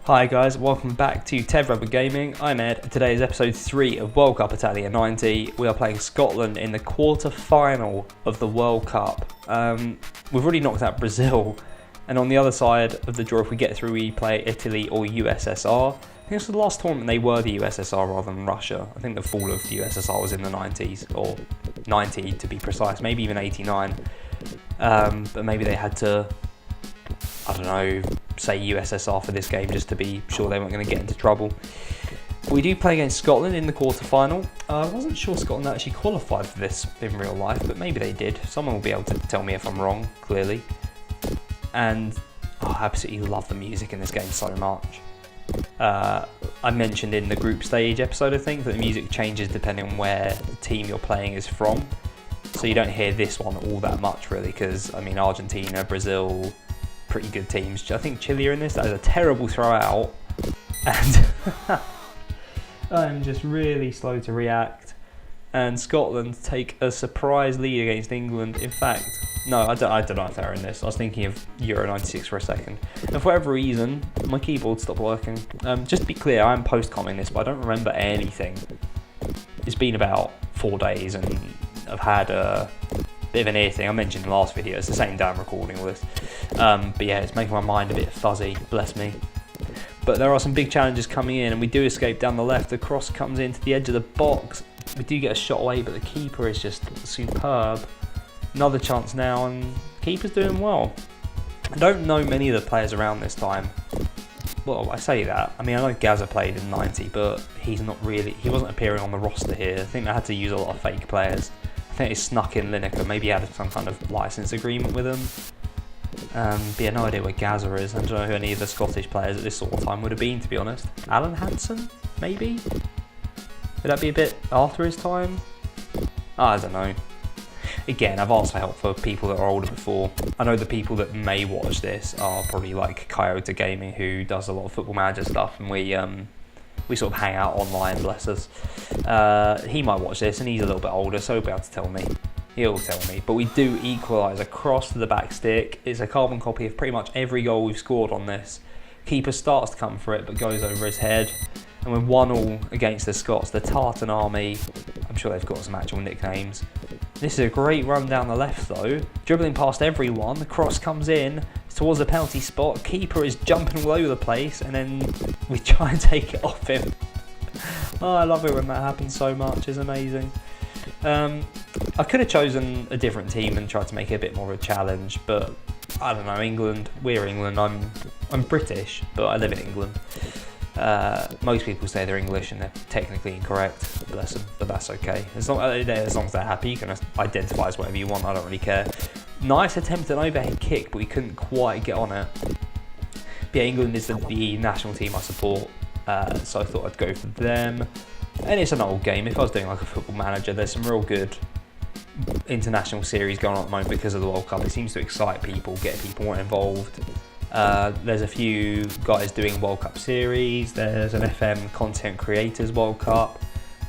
Hi guys, welcome back to TedRedwood Gaming. I'm Ed, and today is episode 3 of World Cup Italia 90. We are playing Scotland in the quarter-final of the World Cup. We've already knocked out Brazil, and on the other side of the draw, if we get through, we play Italy or USSR. I think this was the last tournament they were the USSR rather than Russia. I think the fall of the USSR was in the 90s, or 90 to be precise, maybe even 89. But maybe they had to, I don't know, say USSR for this game just to be sure they weren't going to get into trouble. We do play against Scotland in the quarter-final. I wasn't sure Scotland actually qualified for this in real life, but maybe they did. Someone will be able to tell me if I'm wrong, clearly. And I absolutely love the music in this game so much. I mentioned in the group stage episode, I think, that the music changes depending on where the team you're playing is from. So you don't hear this one all that much, really, because, I mean, Argentina, Brazil, pretty good teams. I think Chile are in this. That is a terrible throw out, and I'm just really slow to react. And Scotland take a surprise lead against England. In fact, no, I don't know if they're in this. I was thinking of Euro 96 for a second, and for whatever reason, my keyboard stopped working. Just to be clear, I'm post-commenting this, but I don't remember anything. It's been about 4 days, and I've had a bit of an ear thing. I mentioned in the last video, it's the same day I'm recording all this. But yeah, it's making my mind a bit fuzzy, bless me. But there are some big challenges coming in, and we do escape down the left. The cross comes into the edge of the box. We do get a shot away, but the keeper is just superb. Another chance now, and keeper's doing well. I don't know many of the players around this time. Well, I say that. I mean, I know Gaza played in 90, but he wasn't appearing on the roster here. I think they had to use a lot of fake players. I think he snuck in Lineker, maybe he had some kind of license agreement with him. But yeah, no idea where Gaza is. I don't know who any of the Scottish players at this sort of time would have been, to be honest. Alan Hansen, maybe? Would that be a bit after his time? I don't know. Again, I've asked for help for people that are older before. I know the people that may watch this are probably like Coyote Gaming, who does a lot of Football Manager stuff, and we sort of hang out online, bless us. He might watch this, and he's a little bit older, so he'll be able to tell me. He'll tell me. But we do equalise across to the back stick. It's a carbon copy of pretty much every goal we've scored on this. Keeper starts to come for it, but goes over his head. And we're 1-1 against the Scots, the Tartan Army. I'm sure they've got some actual nicknames. This is a great run down the left, though. Dribbling past everyone, the cross comes in towards the penalty spot. Keeper is jumping all over the place, and then we try and take it off him. Oh, I love it when that happens so much. It's amazing. I could have chosen a different team and tried to make it a bit more of a challenge, but I don't know. England, we're England. I'm British, but I live in England. Most people say they're English and they're technically incorrect, bless them, but that's okay. As long as they're happy, you can identify as whatever you want, I don't really care. Nice attempt at an overhead kick, but we couldn't quite get on it. But yeah, England is the national team I support, so I thought I'd go for them. And it's an old game. If I was doing like a Football Manager, there's some real good international series going on at the moment because of the World Cup. It seems to excite people, get people more involved. There's a few guys doing World Cup series. There's an FM Content Creators World Cup.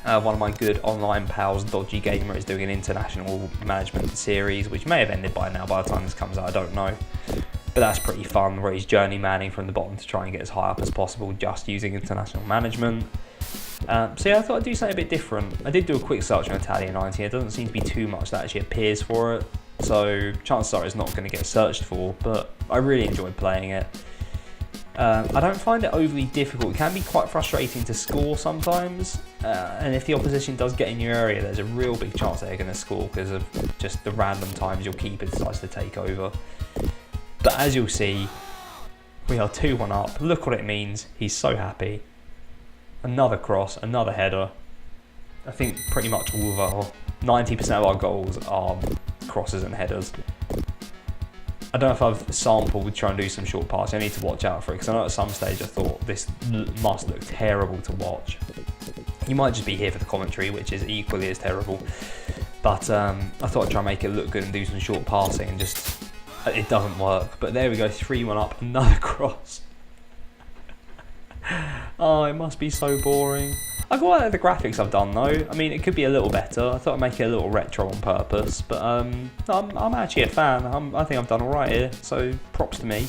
One of my good online pals, Dodgy Gamer, is doing an international management series, which may have ended by now by the time this comes out, I don't know. But that's pretty fun, where he's journeymanning from the bottom to try and get as high up as possible, just using international management. So yeah, I thought I'd do something a bit different. I did do a quick search on Italia 90. There doesn't seem to be too much that actually appears for it. So chances are it's not going to get searched for, but I really enjoyed playing it. I don't find it overly difficult. It can be quite frustrating to score sometimes, and if the opposition does get in your area, there's a real big chance they're going to score because of just the random times your keeper decides to take over. But as you'll see, we are 2-1 up. Look what it means. He's so happy. Another cross, another header. I think pretty much all of our 90% of our goals are crosses and headers. I don't know if I've sampled trying to do some short passing. I need to watch out for it because I know at some stage I thought this must look terrible to watch. You might just be here for the commentary, which is equally as terrible. But I thought I'd try and make it look good and do some short passing, and just it doesn't work. But there we go, 3-1 up, another cross. Oh, it must be so boring. I quite like the graphics I've done though. I mean, it could be a little better. I thought I'd make it a little retro on purpose, but I'm actually a fan. I think I've done all right here, so props to me.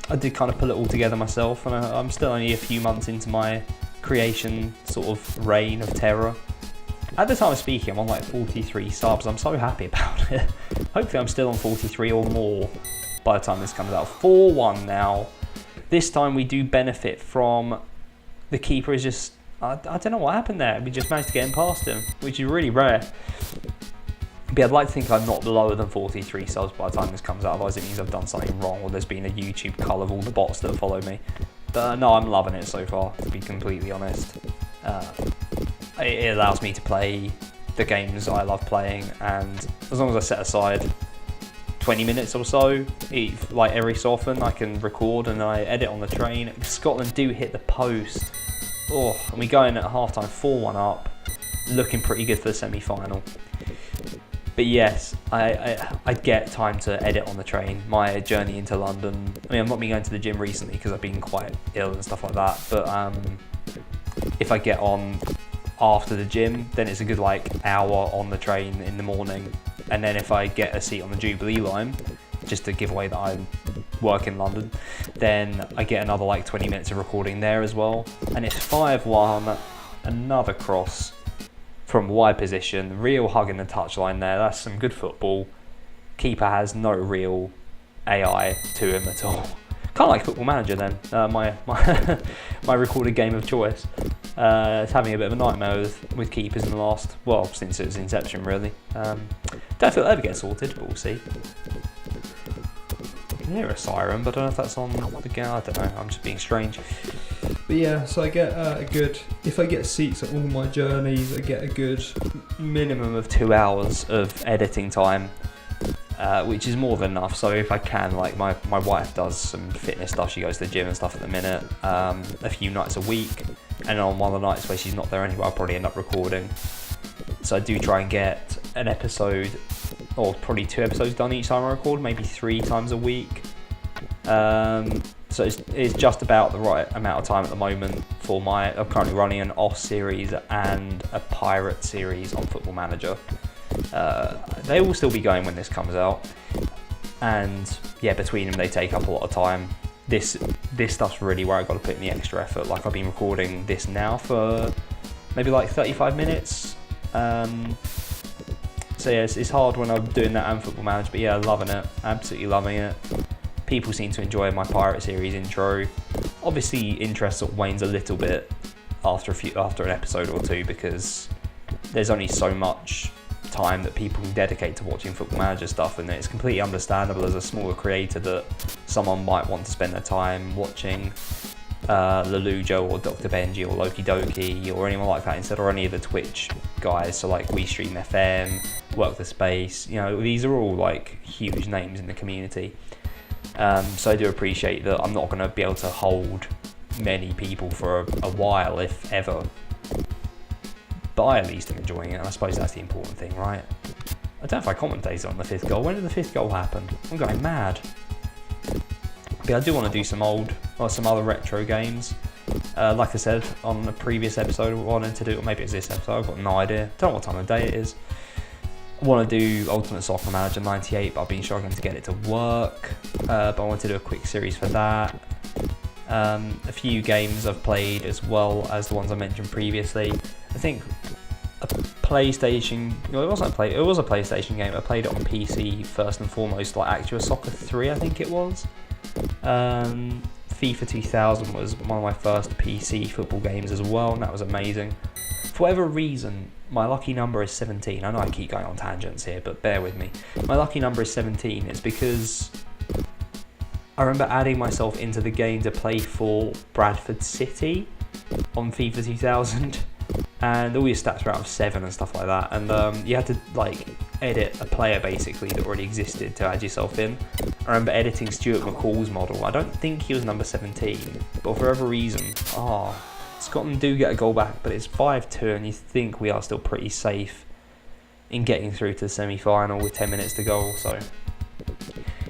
I did kind of pull it all together myself, and I'm still only a few months into my creation sort of reign of terror. At the time of speaking, I'm on like 43 subs. I'm so happy about it. Hopefully I'm still on 43 or more by the time this comes out. 4-1 now. This time we do benefit from the keeper is just, I don't know what happened there. We just managed to get him past him, which is really rare. But I'd like to think I'm not lower than 43 subs by the time this comes out. Otherwise it means I've done something wrong, or there's been a YouTube cull of all the bots that follow me. But no, I'm loving it so far, to be completely honest. It allows me to play the games I love playing, and as long as I set aside 20 minutes or so, like every so often, I can record and I edit on the train. Scotland do hit the post. Oh, and we go in at half-time 4-1 up, looking pretty good for the semi-final. But yes, I get time to edit on the train. My journey into London, I mean, I've not been going to the gym recently because I've been quite ill and stuff like that, but if I get on after the gym, then it's a good like hour on the train in the morning, and then if I get a seat on the Jubilee line, just to give away that I work in London, then I get another like 20 minutes of recording there as well. And it's 5-1, another cross from wide position, real hug in the touchline there. That's some good football. Keeper has no real AI to him at all. Kind of like Football Manager then, my recorded game of choice. It's having a bit of a nightmare with keepers in the last, well, since its inception really. Don't feel it'll ever get sorted, but we'll see. I can hear a siren, but I don't know if that's on the game. I don't know, I'm just being strange. But yeah, so I get a good, if I get seats at all my journeys, I get a good minimum of 2 hours of editing time. Which is more than enough. So if I can, like my wife does some fitness stuff, she goes to the gym and stuff at the minute, a few nights a week, and on one of the nights where she's not there anyway, I'll probably end up recording. So I do try and get an episode, or probably 2 episodes done each time I record, maybe 3 times a week. So it's just about the right amount of time at the moment for I'm currently running an OS series and a Pirate series on Football Manager. They will still be going when this comes out, and yeah, between them they take up a lot of time. This stuff's really where I've got to put in the extra effort. Like I've been recording this now for maybe like 35 minutes. So yeah, it's hard when I'm doing that and Football Manager, but yeah, loving it, absolutely loving it. People seem to enjoy my Pirate series intro. Obviously interest sort of wanes a little bit after an episode or two, because there's only so much time that people can dedicate to watching Football Manager stuff, and it's completely understandable as a smaller creator that someone might want to spend their time watching Lelujo or Dr. Benji or Loki Doki or anyone like that instead, or any of the Twitch guys, so like We Stream FM, Work the Space, you know, these are all like huge names in the community. So I do appreciate that I'm not going to be able to hold many people for a while, if ever. But I at least am enjoying it, and I suppose that's the important thing, right? I don't know if I commentated on the 5th goal. When did the 5th goal happen? I'm going mad. But I do want to do some other retro games. Like I said on the previous episode, I wanted to do, or maybe it's this episode, I've got no idea. Don't know what time of day it is. I want to do Ultimate Soccer Manager 98, but I've been struggling to get it to work. But I want to do a quick series for that. A few games I've played as well as the ones I mentioned previously. I think a PlayStation, well, it was a PlayStation game. I played it on PC first and foremost, like Actua Soccer 3 I think it was. FIFA 2000 was one of my first PC football games as well, and that was amazing. For whatever reason, my lucky number is 17. I know I keep going on tangents here, but bear with me. My lucky number is 17. It's because I remember adding myself into the game to play for Bradford City on FIFA 2000, and all your stats were out of 7 and stuff like that, and you had to like edit a player basically that already existed to add yourself in. I remember editing Stuart McCall's model. I don't think he was number 17, but for whatever reason, Scotland do get a goal back, but it's 5-2, and you think we are still pretty safe in getting through to the semi-final with 10 minutes to go. So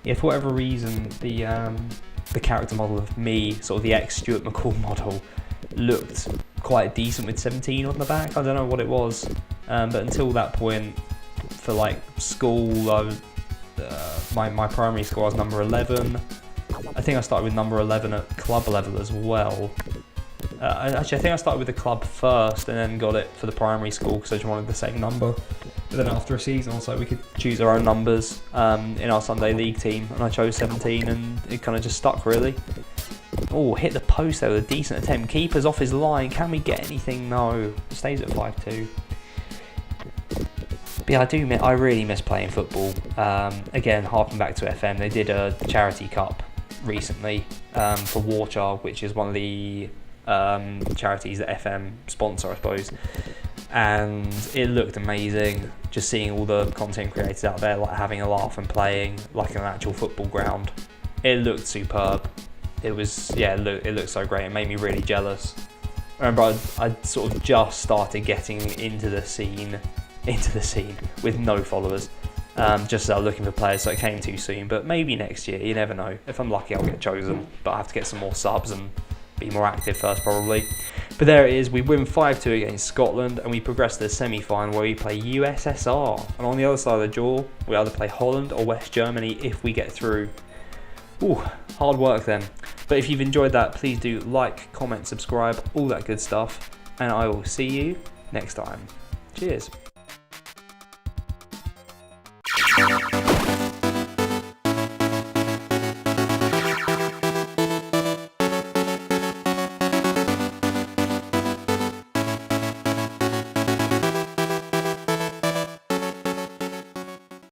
yeah, for whatever reason, the character model of me, sort of the ex-Stuart McCall model, looked quite decent with 17 on the back. I don't know what it was, but until that point, for like school, I was, my primary school I was number 11, I think I started with number 11 at club level as well. Actually, I think I started with the club first and then got it for the primary school because I just wanted the same number. But then after a season or so, we could choose our own numbers in our Sunday league team, and I chose 17, and it kind of just stuck really. Oh, hit the post there with a decent attempt. Keeper's off his line. Can we get anything? No. Stays at 5-2. But yeah, I really miss playing football. Again, harking back to FM, they did a charity cup recently for War Child, which is one of the charities that FM sponsor, I suppose. And it looked amazing, just seeing all the content creators out there like having a laugh and playing like an actual football ground. It looked superb. It was, yeah, it looked so great. It made me really jealous. I remember I sort of just started getting into the scene with no followers, just as I was looking for players, so it came too soon. But maybe next year, you never know. If I'm lucky, I'll get chosen, but I have to get some more subs and be more active first probably. But there it is, we win 5-2 against Scotland, and we progress to the semi-final where we play USSR. And on the other side of the draw, we either play Holland or West Germany if we get through. Ooh, hard work then. But if you've enjoyed that, please do like, comment, subscribe, all that good stuff. And I will see you next time. Cheers.